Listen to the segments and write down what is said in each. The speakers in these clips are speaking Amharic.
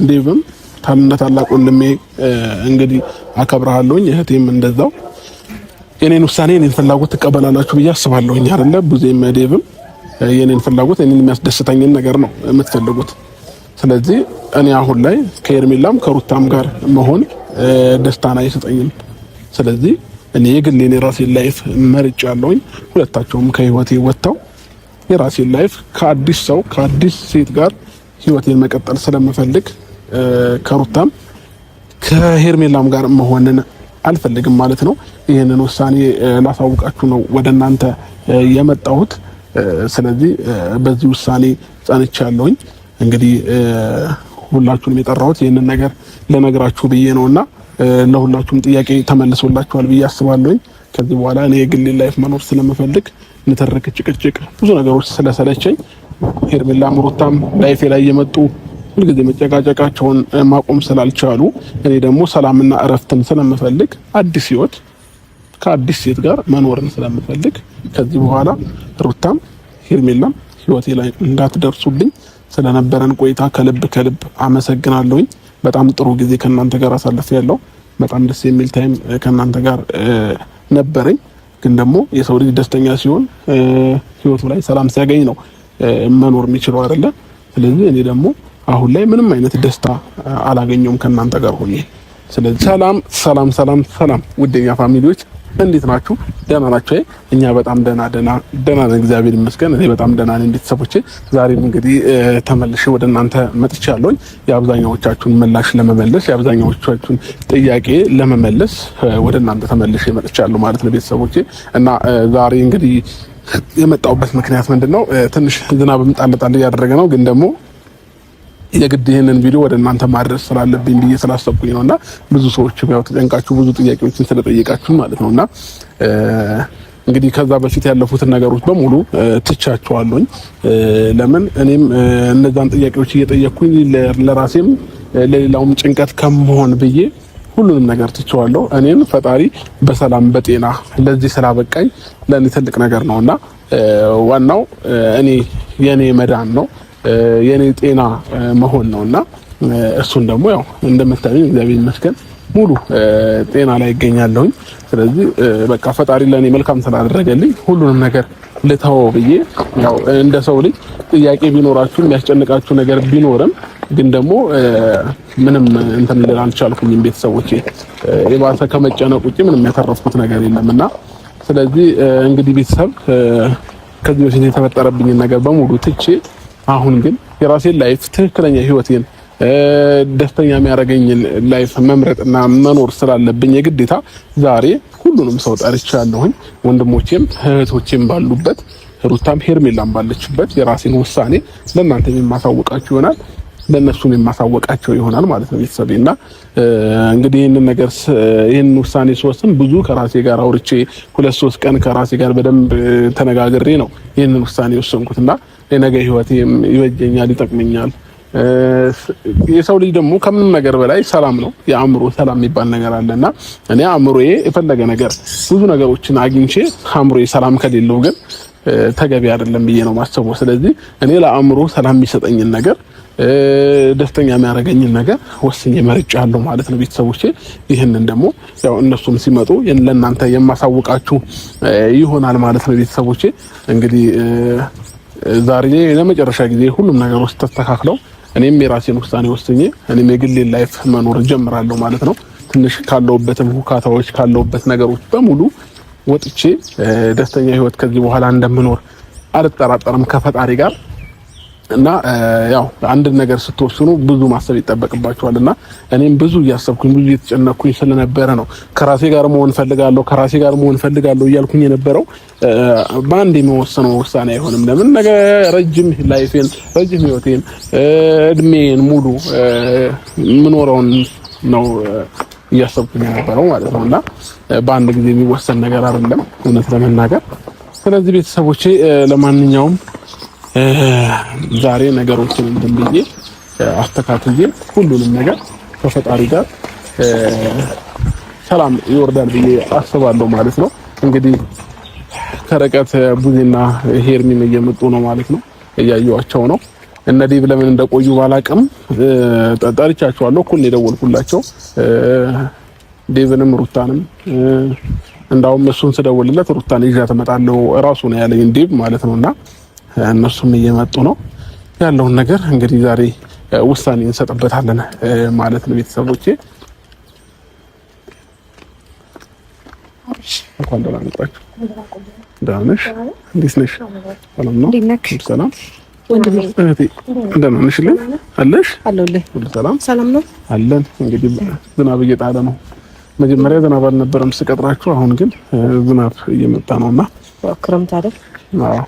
ዴቭም ታላቅ ወንድሜ እንግዲህ አከብራለሁኝ። እህቴም እንደዛው የኔን ውሳኔ የኔን ፍላጎት ትቀበላላችሁ ብዬ አስባለሁኝ አይደለ? ብዙም ዴቭም የኔን ፍላጎት የኔን የሚያስደስተኝን ነገር ነው የምትፈልጉት። ስለዚህ እኔ አሁን ላይ ከኤርሜላም ከሩታም ጋር መሆን ደስታን አይሰጠኝም። ስለዚህ እኔ የግሌን የራሴን ላይፍ መርጫለሁኝ። ሁለታቸውም ከህይወቴ ወጥተው የራሴን ላይፍ ከአዲስ ሰው ከአዲስ ሴት ጋር ህይወቴን መቀጠል ስለምፈልግ ከሩታም ከሄርሜላም ጋር መሆንን አልፈልግም ማለት ነው። ይሄንን ውሳኔ ላሳውቃችሁ ነው ወደ እናንተ የመጣሁት። ስለዚህ በዚህ ውሳኔ ጸንቻለሁኝ። እንግዲህ ሁላችሁንም የጠራሁት ይሄንን ነገር ለነገራችሁ ብዬ ነውና ለሁላችሁም ጥያቄ ተመልሶላችኋል ብዬ አስባለሁኝ። ከዚህ በኋላ እኔ የግሌ ላይፍ መኖር ስለምፈልግ ንትርክ፣ ጭቅጭቅ፣ ብዙ ነገሮች ስለሰለቸኝ ሄርሜላም ሩታም ላይፌ ላይ የመጡ ሁልጊዜ መጨቃጨቃቸውን ማቆም ስላልቻሉ እኔ ደግሞ ሰላምና እረፍትን ስለምፈልግ አዲስ ህይወት ከአዲስ ሴት ጋር መኖርን ስለምፈልግ ከዚህ በኋላ ሩታም ሄርሜላም ህይወቴ ላይ እንዳትደርሱብኝ ስለነበረን ቆይታ ከልብ አመሰግናለሁኝ። በጣም ጥሩ ጊዜ ከናንተ ጋር አሳልፌያለሁ። በጣም ደስ የሚል ታይም ከናንተ ጋር ነበረኝ። ግን ደግሞ የሰው ልጅ ደስተኛ ሲሆን ህይወቱ ላይ ሰላም ሲያገኝ ነው መኖር የሚችለው አይደለ? ስለዚህ እኔ ደግሞ አሁን ላይ ምንም አይነት ደስታ አላገኘውም ከናንተ ጋር ሆኜ። ስለዚህ ሰላም ውደኛ ፋሚሊዎች እንዴት ናችሁ? ደህና ናችሁ? እኛ በጣም ደህና ነን፣ እግዚአብሔር ይመስገን። እኔ በጣም ደህና ነኝ ቤተሰቦቼ። ዛሬም እንግዲህ ተመልሼ ወደ እናንተ መጥቻለሁኝ። የአብዛኛዎቻችሁን ምላሽ ለመመለስ የአብዛኛዎቻችሁን ጥያቄ ለመመለስ ወደ እናንተ ተመልሼ መጥቻለሁ ማለት ነው ቤተሰቦቼ። እና ዛሬ እንግዲህ የመጣሁበት ምክንያት ምንድነው? ትንሽ ዝናብም ጣል እያደረገ ነው፣ ግን ደግሞ የግድ ይሄንን ቪዲዮ ወደ እናንተ ማድረስ ስላለብኝ ብዬ ስላሰብኩኝ ነውና ብዙ ሰዎች ያው ተጨንቃችሁ ብዙ ጥያቄዎችን ስለጠየቃችሁ ማለት ነውና እንግዲህ ከዛ በፊት ያለፉትን ነገሮች በሙሉ ትቻቸዋለሁኝ። ለምን እኔም እነዛን ጥያቄዎች እየጠየቅኩኝ ለራሴም ለሌላውም ጭንቀት ከመሆን ብዬ ሁሉንም ነገር ትቼዋለሁ። እኔን ፈጣሪ በሰላም በጤና ለዚህ ስላበቃኝ ለኔ ትልቅ ነገር ነውና ዋናው የኔ መዳን ነው የኔ ጤና መሆን ነውና እሱን ደግሞ ያው እንደምታዩኝ እግዚአብሔር ይመስገን ሙሉ ጤና ላይ ይገኛለሁኝ። ስለዚህ በቃ ፈጣሪ ለኔ መልካም ስላደረገልኝ ሁሉንም ነገር ልተወው ብዬ ያው እንደ ሰው ልጅ ጥያቄ ቢኖራችሁ የሚያስጨንቃችሁ ነገር ቢኖርም ግን ደግሞ ምንም እንትን ልል አልቻልኩኝም ቤተሰቦቼ። የባሰ ከመጨነቅ ውጪ ምንም ያተረፍኩት ነገር የለምና ስለዚህ እንግዲህ ቤተሰብ ከዚህ በፊት የተፈጠረብኝን ነገር በሙሉ ትቼ አሁን ግን የራሴን ላይፍ ትክክለኛ ህይወቴን ደስተኛ የሚያደርገኝን ላይፍ መምረጥና መኖር ስላለብኝ የግዴታ ዛሬ ሁሉንም ሰው ጠርቻለሁኝ። ወንድሞቼም እህቶቼም ባሉበት ሩታም ሄርሜላም ባለችበት የራሴን ውሳኔ ለእናንተ የማሳወቃችሁ ይሆናል፣ ለነሱም የማሳወቃቸው ይሆናል ማለት ነው ቤተሰቤና እንግዲህ ይሄንን ውሳኔ ስወስን ብዙ ከራሴ ጋር አውርቼ 2-3 ቀን ከራሴ ጋር በደንብ ተነጋግሬ ነው ይሄንን ውሳኔ ወሰንኩትና የነገ ህይወቴም ይበጀኛል፣ ይጠቅመኛል። የሰው ልጅ ደግሞ ከምንም ነገር በላይ ሰላም ነው። የአእምሮ ሰላም የሚባል ነገር አለና እኔ አእምሮዬ የፈለገ ነገር ብዙ ነገሮችን አግኝቼ አእምሮዬ ሰላም ከሌለው ግን ተገቢ አይደለም ብዬ ነው ማሰበው። ስለዚህ እኔ ለአእምሮ ሰላም የሚሰጠኝን ነገር ደስተኛ የሚያደርገኝን ነገር ወስኜ መርጫለሁ ማለት ነው ቤተሰቦቼ። ይሄንን ደግሞ ያው እነሱም ሲመጡ ለእናንተ የማሳውቃችሁ ይሆናል ማለት ነው ቤተሰቦቼ። እንግዲህ ዛሬ ለመጨረሻ ጊዜ ሁሉም ነገሮች ተስተካክለው እኔም የራሴን ውሳኔ ወስኜ እኔም የግሌን ላይፍ መኖር ጀምራለሁ ማለት ነው። ትንሽ ካለውበትም ሁካታዎች ካለውበት ነገሮች በሙሉ ወጥቼ ደስተኛ ህይወት ከዚህ በኋላ እንደምኖር አልጠራጠርም ከፈጣሪ ጋር። እና ያው አንድ ነገር ስትወስኑ ብዙ ማሰብ ይጠበቅባችኋልና እኔም ብዙ እያሰብኩኝ ብዙ እየተጨነኩኝ ስለነበረ ነው ከራሴ ጋር መሆን ፈልጋለሁ እያልኩኝ የነበረው። በአንድ የመወሰነው ውሳኔ አይሆንም። ለምን ነገ ረጅም ላይፌን ረጅም ህይወቴን እድሜን ሙሉ ምኖረውን ነው እያሰብኩኝ የነበረው ማለት ነውና በአንድ ጊዜ የሚወሰን ነገር አይደለም እውነት ለመናገር። ስለዚህ ቤተሰቦቼ ለማንኛውም ዛሬ ነገሮችን እንትን ብዬ አስተካክዬ ሁሉንም ነገር ከፈጣሪ ጋር ሰላም ይወርዳል ብዬ አስባለሁ ማለት ነው። እንግዲህ ከረቀት ቡዜና ሄርሚን እየመጡ ነው ማለት ነው። እያዩዋቸው ነው። እነ ዴቭ ለምን እንደቆዩ ባላቅም ጠርቻቸዋለሁ። እኮ ነው የደወልኩላቸው ዴቭንም ሩታንም። እንዳውም እሱን ስደውልለት ሩታን ይዣ ተመጣለው ራሱ ነው ያለኝ ዴቭ ማለት ነውና እነሱም እየመጡ ነው ያለውን ነገር እንግዲህ ዛሬ ውሳኔ እንሰጥበታለን ማለት ነው ቤተሰቦቼ። እንኳን ደህና መጣችሁ። ደህና ነሽ? እንዴት ነሽ? ሰላም ነው? ሰላም ወንድሜ እህቴ እንደምን ነሽልኝ? አለሽ? አለሁልህ። ሁሉ ሰላም ሰላም ነው አለን። እንግዲህ ዝናብ እየጣለ ነው። መጀመሪያ ዝናብ አልነበረም ስቀጥራችሁ፣ አሁን ግን ዝናብ እየመጣ ነውና ክረምት አይደል? አዎ።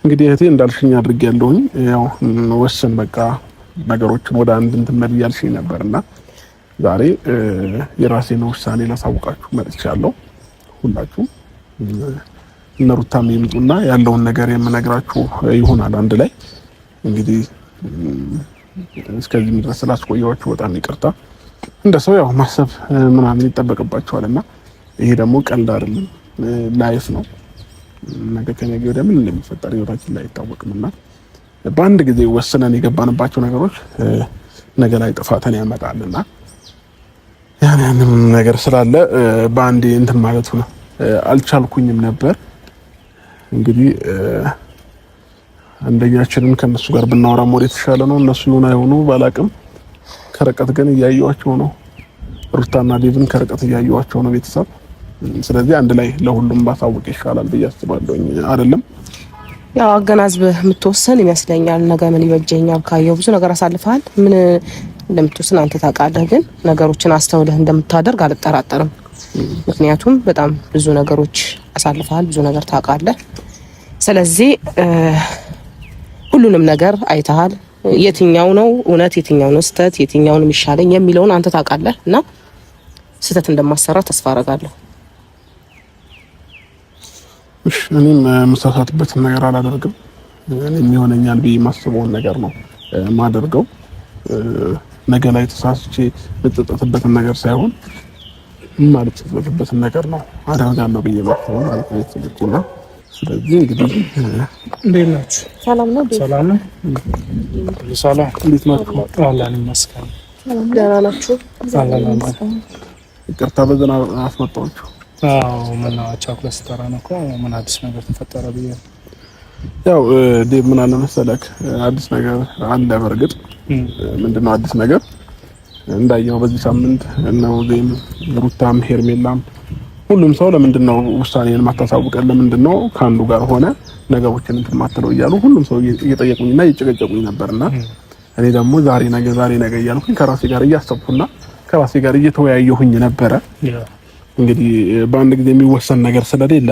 እንግዲህ እህቴ እንዳልሽኝ አድርጌያለሁኝ። ያው ወሰን በቃ ነገሮችን ወደ አንድ እንትን መልያልሽኝ ነበርና ዛሬ የራሴን ውሳኔ ላሳውቃችሁ መጥቻለሁ። ሁላችሁም እነ ሩታም ይምጡና ያለውን ነገር የምነግራችሁ ይሆናል አንድ ላይ። እንግዲህ እስከዚህ ድረስ ስላስቆየኋችሁ በጣም ይቅርታ። እንደ ሰው ያው ማሰብ ምናምን ይጠበቅባችኋልና ይሄ ደግሞ ቀልድ አይደለም፣ ላይፍ ነው። ነገ ከነገ ወዲያ ምን እንደሚፈጠር ህይወታችን ላይ አይታወቅምና በአንድ ጊዜ ወስነን የገባንባቸው ነገሮች ነገ ላይ ጥፋትን ያመጣልና ያንንም ነገር ስላለ በአንዴ እንትን ማለቱ ነው አልቻልኩኝም ነበር። እንግዲህ አንደኛችንን ከነሱ ጋር ብናወራ ሞዴ የተሻለ ነው። እነሱ ይሁን አይሆኑ ባላቅም ከርቀት ግን እያየዋቸው ነው። ሩታና ዴቭን ከርቀት እያየዋቸው ነው ቤተሰብ። ስለዚህ አንድ ላይ ለሁሉም ባሳውቅ ይሻላል ብዬ አስባለሁ። አይደለም ያው አገናዝበህ የምትወሰን ይመስለኛል። ነገ ምን ይበጀኛል ካየው ብዙ ነገር አሳልፈሃል። ምን እንደምትወስን አንተ ታውቃለህ። ግን ነገሮችን አስተውለህ እንደምታደርግ አልጠራጠርም። ምክንያቱም በጣም ብዙ ነገሮች አሳልፈሃል፣ ብዙ ነገር ታውቃለህ። ስለዚህ ሁሉንም ነገር አይተሃል። የትኛው ነው እውነት፣ የትኛው ነው ስህተት፣ የትኛው ነው የሚሻለኝ የሚለውን አንተ ታውቃለህ እና ስህተት እንደማሰራ ተስፋ አደርጋለሁ። እሺ፣ እኔም መሳሳትበትን ነገር አላደርግም። እኔም ይሆነኛል ብዬ የማስበውን ነገር ነው ማደርገው። ነገ ላይ ተሳስቼ ልጠጠትበትን ነገር ሳይሆን ማልተጸጸትበትን ነገር ነው አደርጋለሁ ብዬ ማስበው ማለት ነው የተሰለኩና። ስለዚህ እንግዲህ እንዴት ናችሁ? ሰላም ነው? ሰላም ነው። ሰላም እንዴት ናችሁ? አላህ ይመስገን። ደህና ናችሁ? አላህ ይቅርታ በዝናብ አስመጣችሁ። አዎ ምናቸው አክለስተራ ነው እኮ ምን አዲስ ነገር ተፈጠረ ብዬ። ያው ዴቭ ምን አለ መሰለክ አዲስ ነገር አለ። በርግጥ ምንድነው አዲስ ነገር? እንዳየው በዚህ ሳምንት ነው ዜም ሩታም ሄርሜላም ሁሉም ሰው ለምንድነው ውሳኔን ማታሳውቀን? ለምንድነው ካንዱ ጋር ሆነ ነገሮችን እንትን ማትለው እያሉ ሁሉም ሰው እየጠየቁኝና እየጨቀጨቁኝ ነበርና እኔ ደግሞ ዛሬ ነገ እያልኩኝ ከራሴ ጋር እያሰብኩና ከራሴ ጋር እየተወያየሁኝ ነበረ። እንግዲህ በአንድ ጊዜ የሚወሰን ነገር ስለሌለ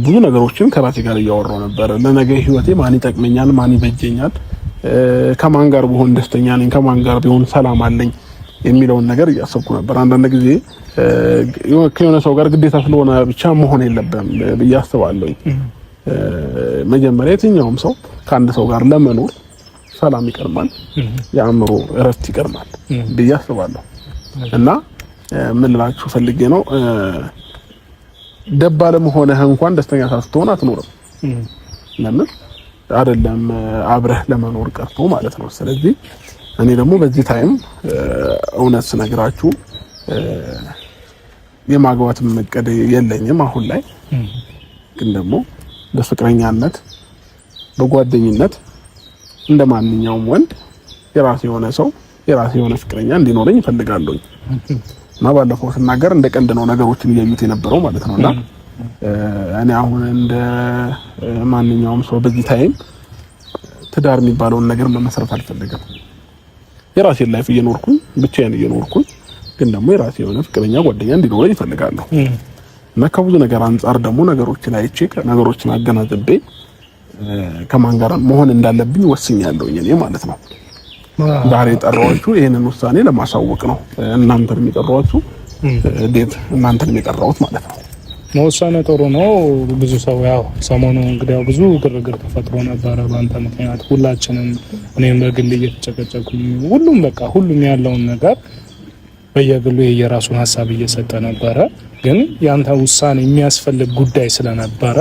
ብዙ ነገሮችን ከራሴ ጋር እያወራሁ ነበር። ለነገ ህይወቴ ማን ይጠቅመኛል፣ ማን ይበጀኛል፣ ከማን ጋር ብሆን ደስተኛ ነኝ፣ ከማን ጋር ቢሆን ሰላም አለኝ የሚለውን ነገር እያሰብኩ ነበር። አንዳንድ ጊዜ ከሆነ ሰው ጋር ግዴታ ስለሆነ ብቻ መሆን የለብንም ብዬ አስባለሁ። መጀመሪያ የትኛውም ሰው ከአንድ ሰው ጋር ለመኖር ሰላም ይቀርማል፣ የአእምሮ እረፍት ይቀርማል ብዬ አስባለሁ። እና ምን ልላችሁ ፈልጌ ነው ደባለም ሆነህ እንኳን ደስተኛ ሳትሆን አትኖርም። ለምን አይደለም አብረህ ለመኖር ቀርቶ ማለት ነው። ስለዚህ እኔ ደግሞ በዚህ ታይም እውነት ስነግራችሁ የማግባት መቀደ የለኝም አሁን ላይ። ግን ደግሞ በፍቅረኛነት በጓደኝነት እንደማንኛውም ወንድ የራሴ የሆነ ሰው የራሴ የሆነ ፍቅረኛ እንዲኖረኝ እፈልጋለሁ። እና ባለፈው ስናገር እንደ ቀልድ ነው ነገሮችን እያዩት የነበረው ማለት ነውና እኔ አሁን እንደ ማንኛውም ሰው በዚህ ታይም ትዳር የሚባለውን ነገር መመስረት አልፈልግም። የራሴን ላይፍ እየኖርኩኝ ብቻዬን እየኖርኩኝ ግን ደግሞ የራሴ የሆነ ፍቅረኛ ጓደኛ እንዲኖረኝ እፈልጋለሁ። እና ከብዙ ነገር አንፃር ደግሞ ነገሮችን አይቼ ነገሮችን አገናዝቤ ከማን ጋር መሆን እንዳለብኝ ወስኛለሁ እኔ ማለት ነው። ዛሬ የጠራኋችሁ ይሄንን ውሳኔ ለማሳወቅ ነው። እናንተን የሚጠራኋችሁ እንዴት እናንተን የሚጠራሁት ማለት ነው። መወሰኑ ጥሩ ነው። ብዙ ሰው ያው ሰሞኑ እንግዲህ ብዙ ግርግር ተፈጥሮ ነበረ በአንተ ምክንያት። ሁላችንም እኔም በግል እየተጨቀጨኩኝ ሁሉም በቃ ሁሉም ያለውን ነገር በየግሉ የራሱን ሀሳብ እየሰጠ ነበረ። ግን ያንተ ውሳኔ የሚያስፈልግ ጉዳይ ስለነበረ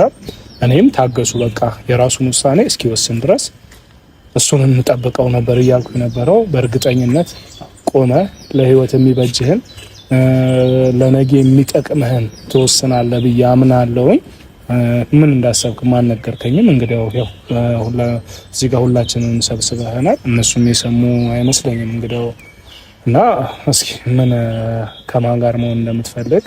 እኔም ታገሱ በቃ የራሱን ውሳኔ እስኪወስን ድረስ እሱን እንጠብቀው ነበር እያልኩ የነበረው። በእርግጠኝነት ቆመ ለህይወት የሚበጅህን ለነገ የሚጠቅምህን ትወስናለህ ብዬ አምናለሁኝ። ምን እንዳሰብክ ማን ነገርከኝም። እንግዲህ ያው እዚህ ጋር ሁላችንን ሰብስበህናል። እነሱም የሰሙ አይመስለኝም እንግዲህ እና እስኪ ምን ከማን ጋር መሆን እንደምትፈልግ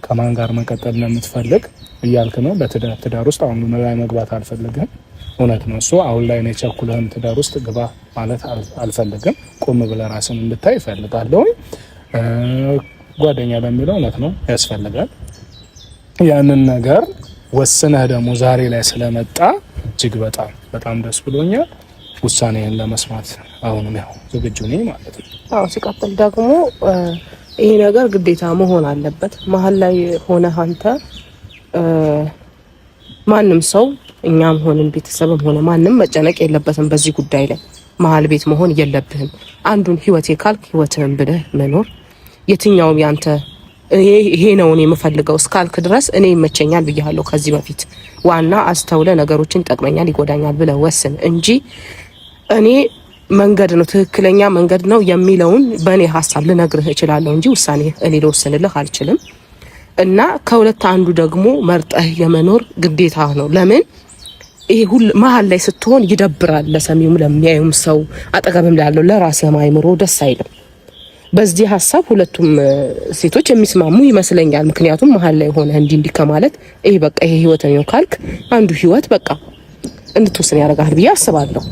ከማን ጋር መቀጠል እንደምትፈልግ እያልክ ነው። በትዳር ውስጥ አሁን ላይ መግባት አልፈልግም። እውነት ነው እሱ። አሁን ላይ ነው ቸኩለህም ትዳር ውስጥ ግባ ማለት አልፈልግም። ቆም ብለህ ራስን እንድታይ እፈልጋለሁ። ጓደኛ ለሚለው እውነት ነው ያስፈልጋል። ያንን ነገር ወስነህ ደግሞ ዛሬ ላይ ስለመጣ እጅግ በጣም ደስ ብሎኛል። ውሳኔህን ለመስማት አሁንም ያው ዝግጁ ነኝ ማለት ነው። አዎ ሲቀጥል ደግሞ ይሄ ነገር ግዴታ መሆን አለበት። መሀል ላይ ሆነህ አንተ ማንም ሰው እኛም ሆነን ቤተሰብም ሆነ ማንም መጨነቅ የለበትም በዚህ ጉዳይ ላይ። መሀል ቤት መሆን የለብህም። አንዱን ህይወቴ ካልክ ህይወትህን ብለህ መኖር የትኛውም ያንተ ይሄ ነው እኔ የምፈልገው እስካልክ ድረስ እኔ ይመቸኛል ብያለሁ ከዚህ በፊት። ዋና አስተውለ ነገሮችን ይጠቅመኛል ይጎዳኛል ብለህ ወስን እንጂ እኔ መንገድ ነው ትክክለኛ መንገድ ነው የሚለውን በእኔ ሀሳብ ልነግርህ እችላለሁ እንጂ ውሳኔ እኔ ልወስንልህ አልችልም። እና ከሁለት አንዱ ደግሞ መርጠህ የመኖር ግዴታ ነው። ለምን ይሄ ሁሉ መሀል ላይ ስትሆን ይደብራል። ለሰሚውም ለሚያዩም ሰው አጠገብም ላለው ለራስህ አይምሮ ደስ አይልም። በዚህ ሀሳብ ሁለቱም ሴቶች የሚስማሙ ይመስለኛል። ምክንያቱም መሀል ላይ ሆነ እንዲህ ከማለት ይሄ በቃ ይሄ ህይወት ነው ካልክ አንዱ ህይወት በቃ እንድትወስን ያደርጋል ብዬ አስባለሁ።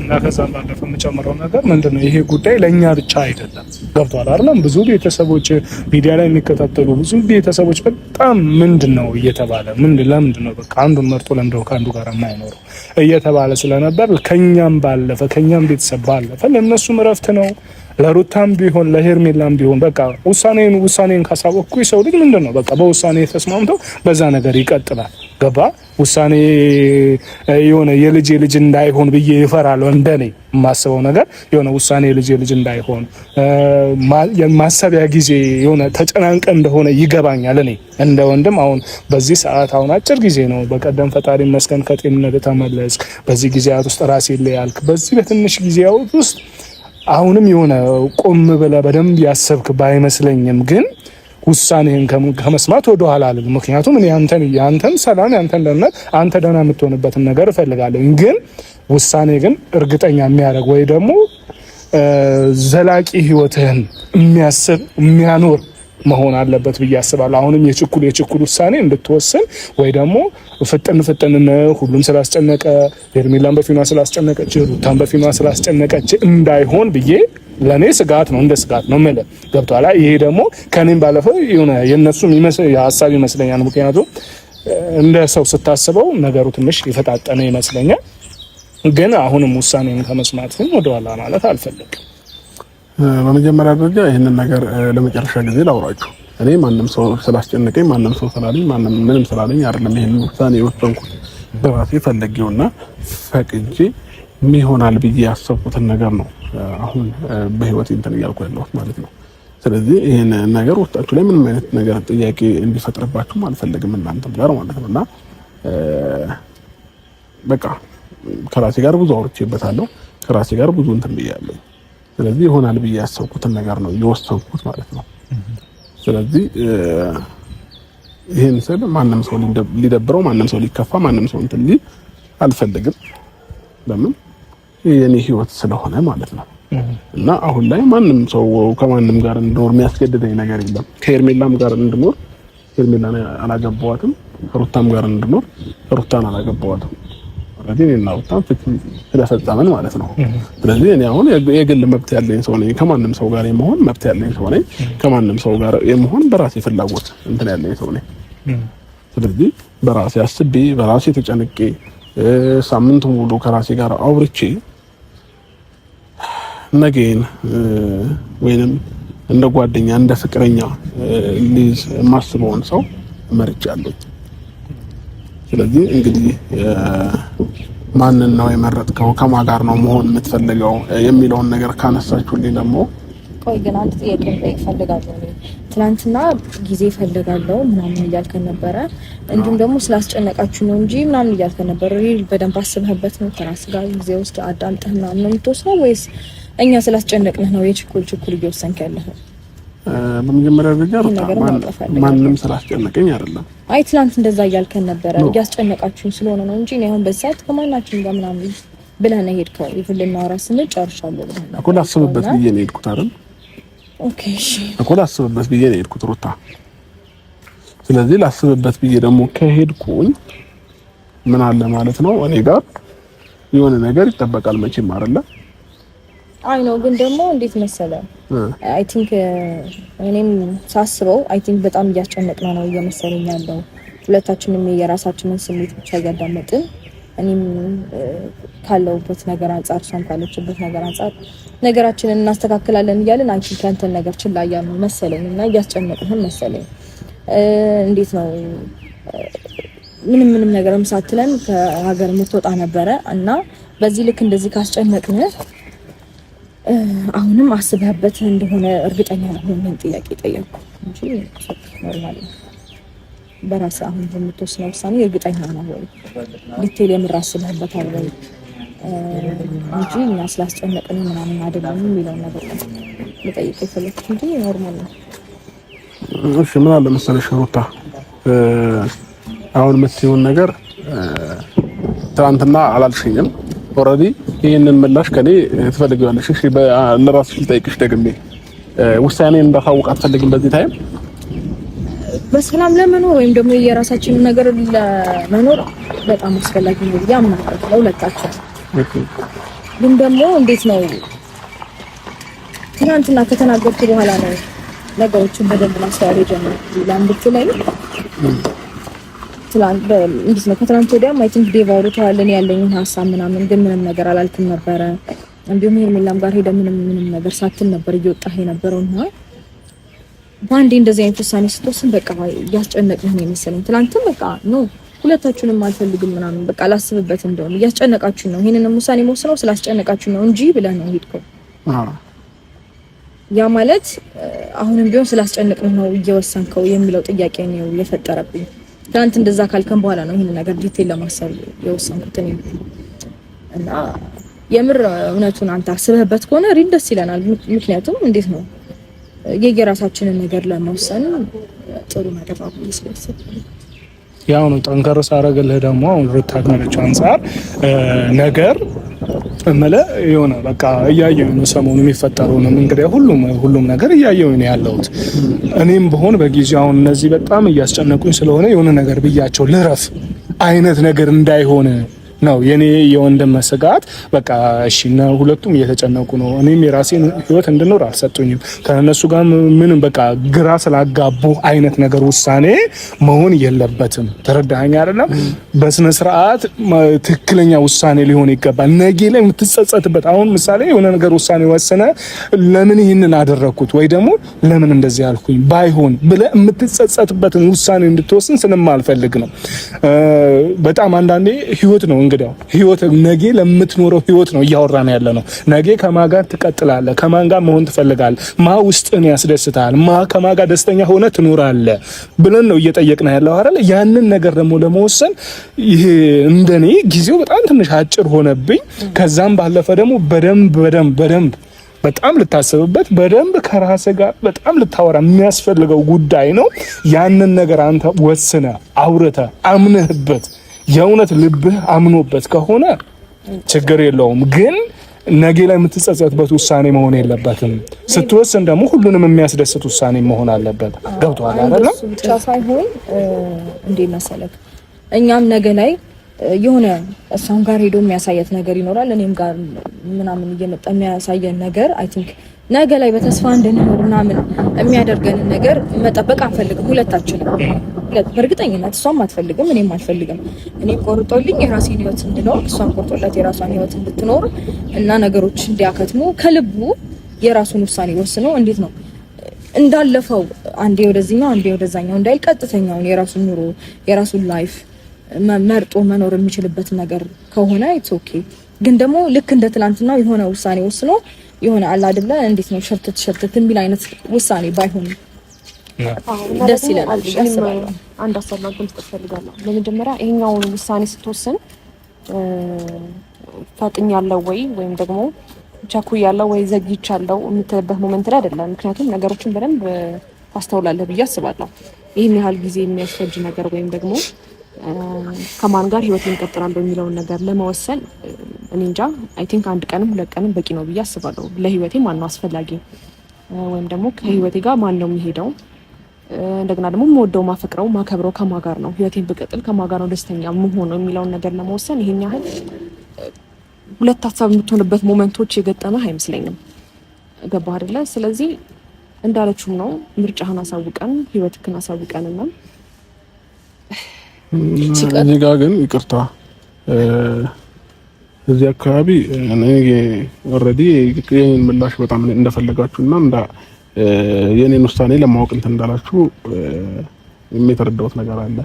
እና ከዛም ባለፈ የምጨምረው ነገር ምንድነው ይሄ ጉዳይ ለኛ ብቻ አይደለም። ገብቷል አይደለም? ብዙ ቤተሰቦች ሚዲያ ላይ የሚከታተሉ ብዙ ቤተሰቦች በጣም ምንድነው እየተባለ ለምንድነው በቃ አንዱን መርጦ ለምንድነው ከአንዱ ጋር የማይኖረው እየተባለ ስለነበር ከኛም ባለፈ ከኛም ቤተሰብ ባለፈ ለነሱም እረፍት ነው። ለሩታም ቢሆን ለሄርሜላም ቢሆን በቃ ውሳኔን ካሳወቅኩ ሰው ልጅ ምንድነው በቃ በውሳኔ ተስማምቶ በዛ ነገር ይቀጥላል። ገባ? ውሳኔ የሆነ የልጅ እንዳይሆን ብዬ ይፈራለሁ። እንደኔ የማስበው ነገር የሆነ ውሳኔ የልጅ እንዳይሆን ማሰቢያ ጊዜ የሆነ ተጨናንቀ እንደሆነ ይገባኛል። እኔ እንደ ወንድም አሁን በዚህ ሰዓት አሁን አጭር ጊዜ ነው። በቀደም ፈጣሪ መስከን ከጤንነት ተመለስ። በዚህ ጊዜያት ውስጥ ራሴ ላይ ያልክ በዚህ በትንሽ ጊዜያት ውስጥ አሁንም የሆነ ቆም ብለህ በደንብ ያሰብክ ባይመስለኝም ግን ውሳኔህን ከመስማት ወደ ኋላ አልልም። ምክንያቱም እኔ ያንተን ሰላም ያንተን ደህንነት አንተ ደህና የምትሆንበትን ነገር እፈልጋለሁ። ግን ውሳኔ ግን እርግጠኛ የሚያደርግ ወይ ደግሞ ዘላቂ ህይወትህን የሚያስብ የሚያኖር መሆን አለበት ብዬ አስባለሁ። አሁንም የችኩል ውሳኔ እንድትወስን ወይ ደግሞ ፍጥን ሁሉም ስላስጨነቀ ሄርሜላን በፊኗ ስላስጨነቀች ሩታን በፊኗ ስላስጨነቀች እንዳይሆን ብዬ ለኔ ስጋት ነው፣ እንደ ስጋት ነው ማለት ገብቷል። ይሄ ደግሞ ከኔም ባለፈው የሆነ የነሱም ሀሳብ ይመስለኛል። ምክንያቱም እንደ ሰው ስታስበው ነገሩ ትንሽ የፈጣጠነ ይመስለኛል። ግን አሁንም ውሳኔን ከመስማት ወደ ኋላ ማለት አልፈልግም። በመጀመሪያ ደረጃ ይሄንን ነገር ለመጨረሻ ጊዜ ላውራችሁ። እኔ ማንም ሰው ስላስጨነቀኝ ማንም ሰው ስላለኝ ምንም ስላለኝ አይደለም ይሄንን ውሳኔ የወሰንኩት። በራሴ ፈለጌውና ፈቅጄ ይሆናል ብዬ ያሰብኩትን ነገር ነው አሁን በህይወት እንትን እያልኩ ያለሁት ማለት ነው። ስለዚህ ይሄን ነገር ውስጣችሁ ላይ ምንም አይነት ነገር ጥያቄ እንዲፈጥርባችሁ አልፈልግም እናንተም ጋር ማለት ነውና በቃ ከራሴ ጋር ብዙ አውርቼበታለሁ። ከራሴ ጋር ብዙ እንትን ብያለሁ። ስለዚህ ይሆናል ብዬ ያሰብኩትን ነገር ነው የወሰንኩት ማለት ነው። ስለዚህ ይሄን ስል ማንም ሰው ሊደብረው ማንም ሰው ሊከፋ ማንም ሰው እንትን ሊል አልፈልግም። ለምን የኔ ህይወት ስለሆነ ማለት ነው። እና አሁን ላይ ማንም ሰው ከማንም ጋር እንድኖር የሚያስገድደኝ ነገር የለም። ከሄርሜላም ጋር እንድኖር ሄርሜላን አላገባዋትም፣ ከሩታም ጋር እንድኖር ሩታን አላገባዋትም። ስለዚህ እኔና ሩታን ስለፈጸምን ማለት ነው። ስለዚህ እኔ አሁን የግል መብት ያለኝ ሰው ነኝ። ከማንም ሰው ጋር የመሆን መብት ያለኝ ሰው ነኝ። ከማንም ሰው ጋር የመሆን በራሴ ፍላጎት እንትን ያለኝ ሰው ነኝ። ስለዚህ በራሴ አስቤ በራሴ ተጨንቄ ሳምንት ሙሉ ከራሴ ጋር አውርቼ ነገን ወይንም እንደ ጓደኛ እንደ ፍቅረኛ ሊዝ ማስበውን ሰው መርጫለሁ። ስለዚህ እንግዲህ ማንን ነው የመረጥከው ከማን ጋር ነው መሆን የምትፈልገው የሚለውን ነገር ካነሳችሁልኝ ደግሞ ቆይ ግን አንድ ጥያቄ ልጠይቅ ፈልጋለሁ። ትናንትና ጊዜ ፈልጋለሁ ምናምን እያልከን ነበረ፣ እንዲሁም ደግሞ ስላስጨነቃችሁ ነው እንጂ ምናምን እያልከን ነበረ። ሪል በደንብ አስበህበት ነው ከራስ ጋር ጊዜ ውስጥ አዳምጠህ ምናምን ነው የምትወስነው ወይስ እኛ ስላስጨነቅንህ ነው የችኩል እየወሰንክ ያለኸው? በመጀመሪያ ደረጃ ማንም ስላስጨነቀኝ አይደለም። አይ ትናንት እንደዛ እያልከን ነበረ፣ እያስጨነቃችሁኝ ስለሆነ ነው እንጂ አሁን በሰዓት ከማናችን ጋር ምናምን ብለህ ነው ሄድከው። ይፈልልና ራስ ነው ጨርሻለሁ ብለህ ነው እኮ ላስብበት ብዬ ነው ሄድኩት አይደል? ኦኬ እሺ እኮ ላስብበት ብዬ ነው ሄድኩት ሩታ። ስለዚህ ላስብበት ብዬ ደግሞ ከሄድኩኝ ምን አለ ማለት ነው እኔ ጋር የሆነ ነገር ይጠበቃል መቼም አይደለ? አይ ነው ግን ደግሞ እንዴት መሰለ አይ ቲንክ እኔም ሳስበው አይ ቲንክ በጣም እያስጨነቅነው ነው እየመሰለኝ ያለው። ሁለታችንም የራሳችንን ስሜት ብቻ እያዳመጥን እኔም ካለውበት ነገር አንፃር እሷም ካለችበት ነገር አንፃር ነገራችንን እናስተካክላለን እያልን አይ ቲንክ አንተን ነገር ችላ እያልን መሰለኝ እና እያስጨነቅህን መሰለኝ። እንዴት ነው ምንም ነገርም ሳትለን ከሀገር የምትወጣ ነበረ እና በዚህ ልክ እንደዚህ ካስጨነቅን አሁንም አስበህበት እንደሆነ እርግጠኛ ነኝ። ምን ጥያቄ ጠየቅኩ እንጂ ኖርማል ነው። በራስህ አሁን በምትወስነው ውሳኔ እርግጠኛ ነህ ወይ? ዲቴል የምር አስበህበታል ወይ እንጂ እኛ ስላስጨነቅን ምናምን አይደለም የሚለውን ነገር ነው ልጠይቅ የፈለኩት እንጂ ኖርማል ነው። እሺ ምን አለ መሰለሽ ሩታ፣ አሁን የምትይውን ነገር ትናንትና አላልሽኝም። ኦልሬዲ ይሄንን ምላሽ ከኔ ትፈልጊዋለሽ። እሺ ለራስሽ ልጠይቅሽ ደግሜ ውሳኔን እንዳታውቅ አትፈልጊም? በዚህ ታይም በሰላም ለመኖር ወይም ደግሞ የራሳችንን ነገር ለመኖር በጣም አስፈላጊ ነው ብዬ አምናለሁ ለሁለታችን። ግን ደግሞ እንዴት ነው ትናንትና ከተናገርኩ በኋላ ነው ነገሮችን በደንብ ማስተዋል የጀመርኩት ለአንድቹ ላይ እንዴት ነው ከትናንት ወዲያም አይ ቲንክ ዴቭ አውርቷል ያለኝን ሀሳብ ምናምን፣ ግን ምንም ነገር አላልኩም ነበረ። እንዲሁም ሄርሜላም ጋር ሄደ ምንም ነገር ሳትል ነበር እየወጣህ የነበረውና ባንዴ እንደዚህ አይነት ውሳኔ ስትወስን በቃ እያስጨነቅህ ነው የመሰለኝ። ትናንትም በቃ ኖ ሁለታችሁንም አልፈልግም ምናምን በቃ ላስብበት እንደሆነ እያስጨነቃችሁ ነው ይሄንንም ውሳኔ መወስነው ስላስጨነቃችሁ ነው እንጂ ብለህ ነው ሄድከው። ያ ማለት አሁንም ቢሆን ስላስጨነቅህ ነው እየወሰንከው የሚለው ጥያቄ ነው የፈጠረብኝ። ትናንት እንደዛ ካልከን በኋላ ነው ይሄን ነገር ዲቴል ለማሰብ የወሰንኩት እኔ እና የምር እውነቱን አንተ አስበህበት ከሆነ ሪል ደስ ይለናል። ምክንያቱም እንዴት ነው የየራሳችንን ነገር ለመወሰን ጥሩ ነገር ነው ስለዚህ ያው ነው ጠንከር ሳረገልህ ደግሞ አሁን ሩታ ካለችው አንፃር ነገር እመለ የሆነ በቃ እያየሁ ነው ሰሞኑን የሚፈጠረው ነው እንግዲህ ሁሉም ነገር እያየሁ ነው ያለሁት። እኔም በሆን በጊዜው አሁን እነዚህ በጣም እያስጨነቁኝ ስለሆነ የሆነ ነገር ብያቸው ልረፍ አይነት ነገር እንዳይሆን ነው የኔ የወንድም ስጋት። በቃ እሺ ነው ሁለቱም እየተጨነቁ ነው። እኔም የራሴን ህይወት እንድኖር አልሰጡኝም። ከነሱ ጋር ምንም በቃ ግራ ስላጋቡ አይነት ነገር ውሳኔ መሆን የለበትም። ተረዳኸኝ አይደለም? በስነ ስርዓት ትክክለኛ ውሳኔ ሊሆን ይገባል። ነገ ላይ የምትጸጸትበት አሁን ምሳሌ የሆነ ነገር ውሳኔ ወሰነ ለምን ይሄንን አደረኩት ወይ ደግሞ ለምን እንደዚህ ያልኩኝ ባይሆን ብለህ የምትጸጸትበትን ውሳኔ እንድትወስን ስለማልፈልግ ነው። በጣም አንዳንዴ ህይወት ነው እንግዲህ ህይወት ነገ ለምትኖረው ህይወት ነው እያወራን ያለ ነው። ነገ ከማን ጋር ትቀጥላለህ? ከማን ጋር መሆን ትፈልጋለህ? ማ ውስጥን ያስደስታል? ከማን ጋር ደስተኛ ሆነ ትኖራለህ ብለን ነው እየጠየቅን ያለው አይደል? ያንን ነገር ደግሞ ለመወሰን ይሄ እንደኔ ጊዜው በጣም ትንሽ አጭር ሆነብኝ። ከዛም ባለፈ ደግሞ በደንብ በጣም ልታስብበት በደንብ ከራስ ጋር በጣም ልታወራ የሚያስፈልገው ጉዳይ ነው። ያንን ነገር አንተ ወስነ አውርተ አምነህበት የእውነት ልብህ አምኖበት ከሆነ ችግር የለውም። ግን ነገ ላይ የምትጸጸትበት ውሳኔ መሆን የለበትም። ስትወስን ደግሞ ሁሉንም የሚያስደስት ውሳኔ መሆን አለበት። ገብቶሃል አይደለም? ብቻ ሳይሆን እንዴ መሰለክ እኛም ነገ ላይ የሆነ እሷም ጋር ሄዶ የሚያሳየት ነገር ይኖራል፣ እኔም ጋር ምናምን እየመጣ የሚያሳየን ነገር አይ ቲንክ ነገ ላይ በተስፋ እንድንኖር ምናምን የሚያደርገን ነገር መጠበቅ አንፈልግም ሁለታችንም። በእርግጠኝነት እሷም አትፈልግም እኔም አልፈልግም። እኔም ቆርጦልኝ የራሴን ህይወት እንድኖር እሷም ቆርጦላት የራሷን ህይወት እንድትኖር እና ነገሮች እንዲያከትሙ ከልቡ የራሱን ውሳኔ ወስኖ እንዴት ነው እንዳለፈው አንዴ ወደዚህኛው አንዴ ወደዛኛው እንዳይል ቀጥተኛውን የራሱን ኑሮ የራሱን ላይፍ መርጦ መኖር የሚችልበት ነገር ከሆነ ኢትስ ኦኬ። ግን ደግሞ ልክ እንደ ትናንትናው የሆነ ውሳኔ ወስኖ የሆነ አለ አይደለ እንዴት ነው ሸርተት የሚል አይነት ውሳኔ ባይሆን ደስ ይላል። አንድ ሀሳብ ማግኘት ትፈልጋለሁ። ለመጀመሪያ ይሄኛውን ውሳኔ ስትወስን ፈጥኛለሁ ወይም ደግሞ ቻኩያለሁ ወይ ዘግይቻለሁ የምትልበት ሞመንት ላይ አይደለም። ምክንያቱም ነገሮችን በደንብ ታስተውላለህ ብዬ አስባለሁ። ይሄን ያህል ጊዜ የሚያስፈጅ ነገር ወይም ደግሞ ከማን ጋር ህይወቴን እንቀጥላለሁ የሚለውን ነገር ለመወሰን እኔ እንጃ አይ ቲንክ አንድ ቀንም 2 ቀንም በቂ ነው ብዬ አስባለሁ። ለህይወቴ ማን ነው አስፈላጊ ወይም ደግሞ ከህይወቴ ጋር ማን ነው የሚሄደው፣ እንደገና ደግሞ የምወደው ማፈቅረው ማከብረው ከማን ጋር ነው ህይወቴን ብቀጥል ከማን ጋር ነው ደስተኛ የምሆነው የሚለውን ነገር ለመወሰን ይሄን ያህል ሁለት ሀሳብ የምትሆንበት ሞመንቶች የገጠመህ አይመስለኝም። ገባህ አይደለ? ስለዚህ እንዳለችው ነው ምርጫህን አሳውቀን ህይወትህን አሳውቀንና እዚህ ጋር ግን ይቅርታ እዚህ አካባቢ እኔ ኦሬዲ የኔን ምላሽ በጣም እንደፈለጋችሁና የኔን ውሳኔ ለማወቅ እንዳላችሁ የተረዳሁት ነገር አለ።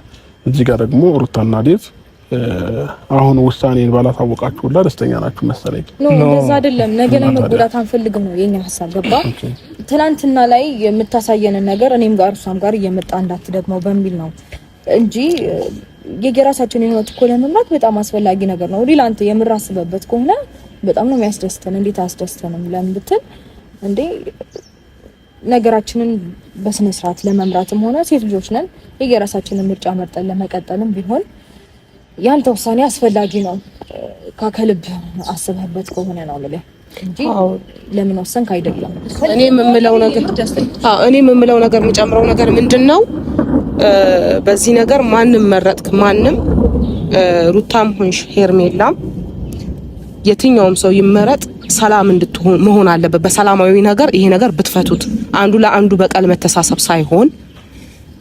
እዚህ ጋር ደግሞ ሩታና ዴቭ አሁን ውሳኔን ባላታወቃችሁላ ደስተኛ ናችሁ መሰለኝ። እንደዛ አይደለም። ነገ ላይ መጎዳት አንፈልግም ነው የኛ ሐሳብ። ገባ? ትናንትና ላይ የምታሳየንን ነገር እኔም ጋር እሷም ጋር እየመጣ እንዳትደግመው በሚል ነው እንጂ የየራሳችንን ህይወት እኮ ለመምራት በጣም አስፈላጊ ነገር ነው። ሪላንት የምራስበበት ከሆነ በጣም ነው የሚያስደስተን። እንዴት አስደስተንም ለምን ብትል እንዴ ነገራችንን በስነ ስርዓት ለመምራትም ሆነ ሴት ልጆች ነን የየራሳችንን ምርጫ መርጠን ለመቀጠልም ቢሆን ያንተ ውሳኔ አስፈላጊ ነው ከልብ አስበህበት ከሆነ ነው ማለት እንጂ ለምን ወሰንክ አይደለም። እኔ የምምለው ነገር የምጨምረው ነገር ምንድነው በዚህ ነገር ማንም መረጥክ ማንም ሩታም ሆንሽ ሄርሜላም የትኛውም ሰው ይመረጥ ሰላም እንድትሆን መሆን አለበት። በሰላማዊ ነገር ይሄ ነገር ብትፈቱት አንዱ ለአንዱ በቀል መተሳሰብ ሳይሆን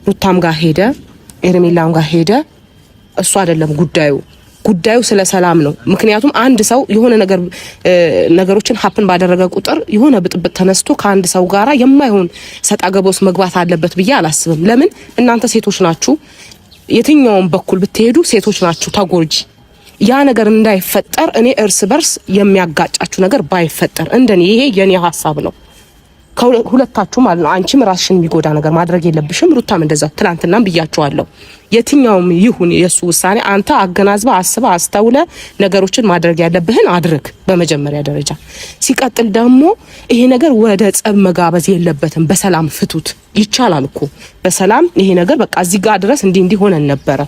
ሩታም ጋር ሄደ ሄርሜላም ጋር ሄደ እሱ አይደለም ጉዳዩ ስለ ሰላም ነው። ምክንያቱም አንድ ሰው የሆነ ነገሮችን ሀፕን ባደረገ ቁጥር የሆነ ብጥብጥ ተነስቶ ከአንድ ሰው ጋራ የማይሆን ሰጣ ገባውስ መግባት አለበት ብዬ አላስብም። ለምን እናንተ ሴቶች ናችሁ፣ የትኛውም በኩል ብትሄዱ ሴቶች ናችሁ ተጎጂ። ያ ነገር እንዳይፈጠር እኔ እርስ በርስ የሚያጋጫችሁ ነገር ባይፈጠር እንደኔ ይሄ የኔ ሀሳብ ነው። ሁለታችሁ ማለት ነው። አንቺም ራስሽን የሚጎዳ ነገር ማድረግ የለብሽም። ሩታም እንደዛ ትላንትናም ብያቸዋለሁ። የትኛውም ይሁን የሱ ውሳኔ አንተ አገናዝባ አስባ አስተውለ ነገሮችን ማድረግ ያለብህን አድርግ በመጀመሪያ ደረጃ። ሲቀጥል ደግሞ ይሄ ነገር ወደ ጸብ መጋበዝ የለበትም። በሰላም ፍቱት። ይቻላል እኮ በሰላም ይሄ ነገር በቃ እዚህ ጋር ድረስ እንዲህ ሆነን ነበረ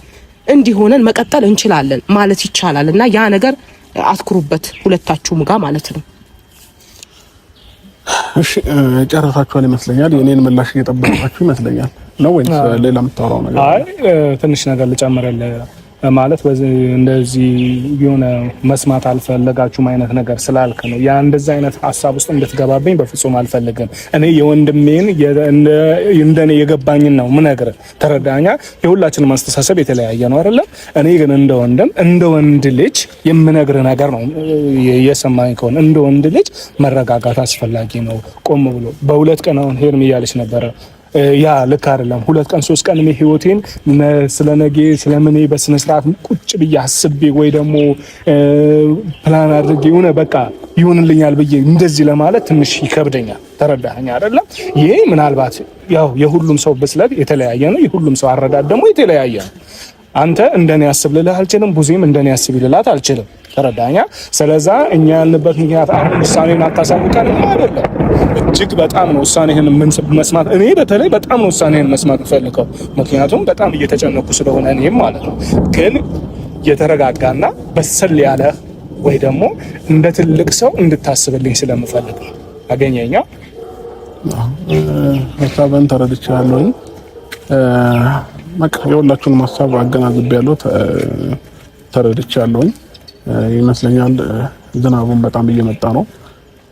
እንዲሆነን መቀጠል እንችላለን ማለት ይቻላል። እና ያ ነገር አትኩሩበት ሁለታችሁም ጋር ማለት ነው። እሺ ጨረሳችኋል ይመስለኛል። የኔን ምላሽ እየጠበቃችሁ ይመስለኛል ነው ወይስ ሌላ የምታወራው ነገር? አይ ትንሽ ነገር ልጨምርልህ ማለት እንደዚህ የሆነ መስማት አልፈለጋችሁም አይነት ነገር ስላልክ ነው። ያ እንደዛ አይነት ሐሳብ ውስጥ እንድትገባብኝ በፍጹም አልፈልግም። እኔ የወንድሜን እንደኔ የገባኝን ነው ምነግርህ። ተረዳኛ? የሁላችንም አስተሳሰብ የተለያየ ነው አይደለም? እኔ ግን እንደ ወንድ ልጅ የምነግርህ ነገር ነው። የሰማኝ ከሆነ እንደ ወንድ ልጅ መረጋጋት አስፈላጊ ነው። ቆም ብሎ በሁለት ቀን አሁን ሄርም እያለች ነበረ ያ ልክ አይደለም። 2 ቀን 3 ቀን ህይወቴን ስለነገ ስለምን በስነ ስርዓት ቁጭ ብዬ አስቤ ወይ ደግሞ ፕላን አድርጌ የሆነ በቃ ይሁንልኛል ብዬ እንደዚህ ለማለት ትንሽ ይከብደኛል። ተረዳኸኝ አይደለም? ይሄ ምናልባት ያው የሁሉም ሰው ብስለት የተለያየ ነው። የሁሉም ሰው አረዳድ ደግሞ የተለያየ ነው። አንተ እንደኔ ያስብ ልልህ አልችልም። ብዙም እንደኔ ያስብ ይልላት አልችልም። ተረዳኛ? ስለዛ እኛ ያልንበት ምክንያት አሁን ውሳኔን አታሳውቀን አይደለም። እጅግ በጣም ነው ውሳኔህን መስማት እኔ በተለይ በጣም ነው ውሳኔህን መስማት ፈልገው። ምክንያቱም በጣም እየተጨነኩ ስለሆነ እኔም ማለት ነው። ግን የተረጋጋና በሰል ያለ ወይ ደግሞ እንደ ትልቅ ሰው እንድታስብልኝ ስለምፈልግ ነው። አገኘኛ ሀሳብን ተረድቻለሁ። በቃ የሁላችሁንም ሀሳብ አገናዝቤያለሁ፣ ተረድቻለሁ ይመስለኛል። ዝናቡን በጣም እየመጣ ነው።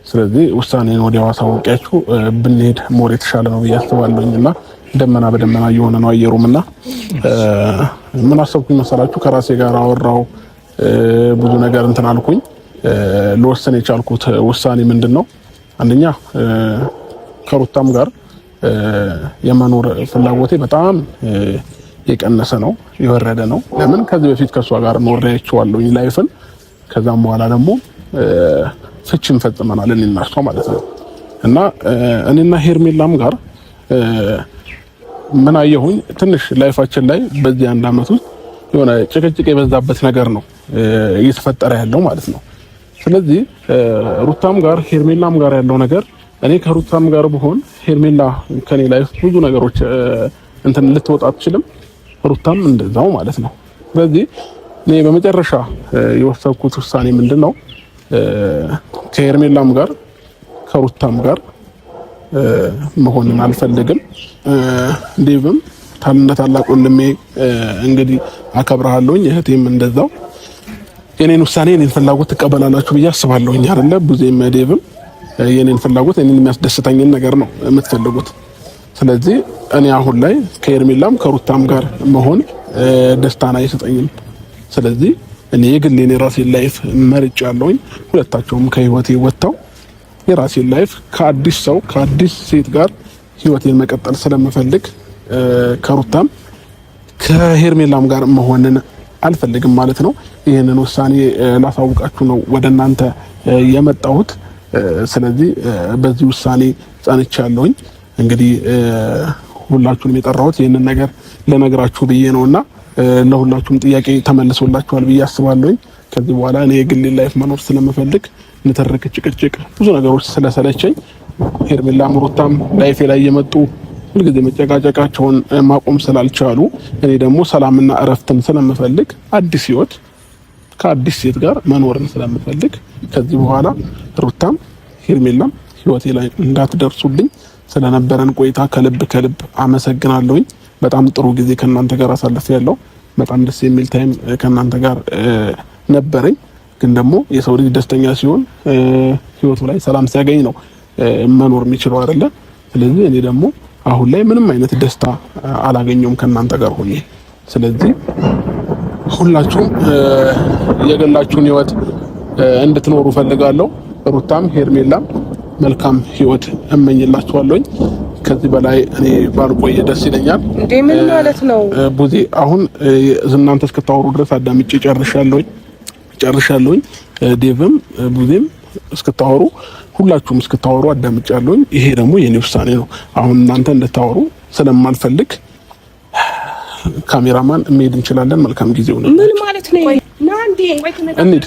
ስለዚህ ውሳኔን ወዲያው አሳውቂያችሁ ብንሄድ ሞር የተሻለ ነው ብዬ አስባለሁኝና ደመና በደመና እየሆነ ነው አየሩምና ምን አሰብኩኝ መሰላችሁ? ከራሴ ጋር አወራው ብዙ ነገር እንትን አልኩኝ። ልወሰን የቻልኩት ውሳኔ ምንድነው? አንደኛ ከሩታም ጋር የመኖር ፍላጎቴ በጣም የቀነሰ ነው፣ የወረደ ነው። ለምን ከዚህ በፊት ከሷ ጋር ኖሬያቸዋለሁኝ ላይፍን። ከዛም በኋላ ደግሞ ፍቺን ፈጽመናል እኔና እሷ ማለት ነው። እና እኔና ሄርሜላም ጋር ምን አየሁኝ ትንሽ ላይፋችን ላይ በዚህ አንድ አመት ውስጥ የሆነ ጭቅጭቅ የበዛበት ነገር ነው እየተፈጠረ ያለው ማለት ነው። ስለዚህ ሩታም ጋር ሄርሜላም ጋር ያለው ነገር እኔ ከሩታም ጋር ብሆን ሄርሜላ ከኔ ላይፍ ብዙ ነገሮች እንትን ልትወጣ አትችልም፣ ሩታም እንደዛው ማለት ነው። ስለዚህ እኔ በመጨረሻ የወሰንኩት ውሳኔ ምንድነው ከሄርሜላም ጋር ከሩታም ጋር መሆንን አልፈልግም። ዴቭም ታላቅ ወንድሜ እንግዲህ አከብርሃለሁኝ፣ እህቴም እንደዛው የኔን ውሳኔ የኔን ፍላጎት ትቀበላላችሁ ብዬ አስባለሁኝ አይደለ? ቡዜም ዴቭም የኔን ፍላጎት የኔን የሚያስደስተኝን ነገር ነው የምትፈልጉት። ስለዚህ እኔ አሁን ላይ ከሄርሜላም ከሩታም ጋር መሆን ደስታን አይሰጠኝም። ስለዚህ እኔ የግሌን የራሴን ላይፍ መርጫለሁኝ። ሁለታቸውም ከህይወቴ ወጥተው የራሴን ላይፍ ከአዲስ ሰው ከአዲስ ሴት ጋር ህይወቴን መቀጠል ስለምፈልግ ከሩታም ከሄርሜላም ጋር መሆንን አልፈልግም ማለት ነው። ይሄንን ውሳኔ ላሳውቃችሁ ነው ወደ እናንተ የመጣሁት። ስለዚህ በዚህ ውሳኔ ጸንቻለሁኝ። እንግዲህ ሁላችሁንም የጠራሁት ይሄንን ነገር ለነገራችሁ ብዬ ነውና ለሁላችሁም ጥያቄ ተመልሶላችኋል ብዬ አስባለሁኝ። ከዚህ በኋላ እኔ የግሌ ላይፍ መኖር ስለምፈልግ ንትርክ፣ ጭቅጭቅ፣ ብዙ ነገሮች ስለሰለቸኝ ሄርሜላም ሩታም ላይፌ ላይ የመጡ ሁልጊዜ መጨቃጨቃቸውን ማቆም ስላልቻሉ እኔ ደግሞ ሰላምና እረፍትን ስለምፈልግ አዲስ ህይወት ከአዲስ ሴት ጋር መኖርን ስለምፈልግ ከዚህ በኋላ ሩታም ሄርሜላም ህይወቴ ላይ እንዳትደርሱልኝ ስለነበረን ቆይታ ከልብ አመሰግናለሁኝ። በጣም ጥሩ ጊዜ ከናንተ ጋር አሳልፌያለሁ። በጣም ደስ የሚል ታይም ከናንተ ጋር ነበረኝ። ግን ደግሞ የሰው ልጅ ደስተኛ ሲሆን ህይወቱ ላይ ሰላም ሲያገኝ ነው መኖር የሚችለው አይደለ? ስለዚህ እኔ ደግሞ አሁን ላይ ምንም አይነት ደስታ አላገኘውም ከናንተ ጋር ሆኜ። ስለዚህ ሁላችሁም የገላችሁን ህይወት እንድትኖሩ ፈልጋለሁ። ሩታም ሄርሜላም መልካም ህይወት እመኝላችኋለሁኝ። ከዚህ በላይ እኔ ባልቆየ ደስ ይለኛል። እንዴ ምን ማለት ነው ቡዜ? አሁን እናንተ እስክታወሩ ድረስ አዳምጬ ጨርሻለሁኝ። ዴቭም ቡዜም እስክታወሩ ሁላችሁም እስክታወሩ አዳምጫለሁኝ። ይሄ ደግሞ የኔ ውሳኔ ነው። አሁን እናንተ እንድታወሩ ስለማልፈልግ ካሜራማን መሄድ እንችላለን። መልካም ጊዜ ነው። ምን ማለት ነው? ና እንዴ እንሂድ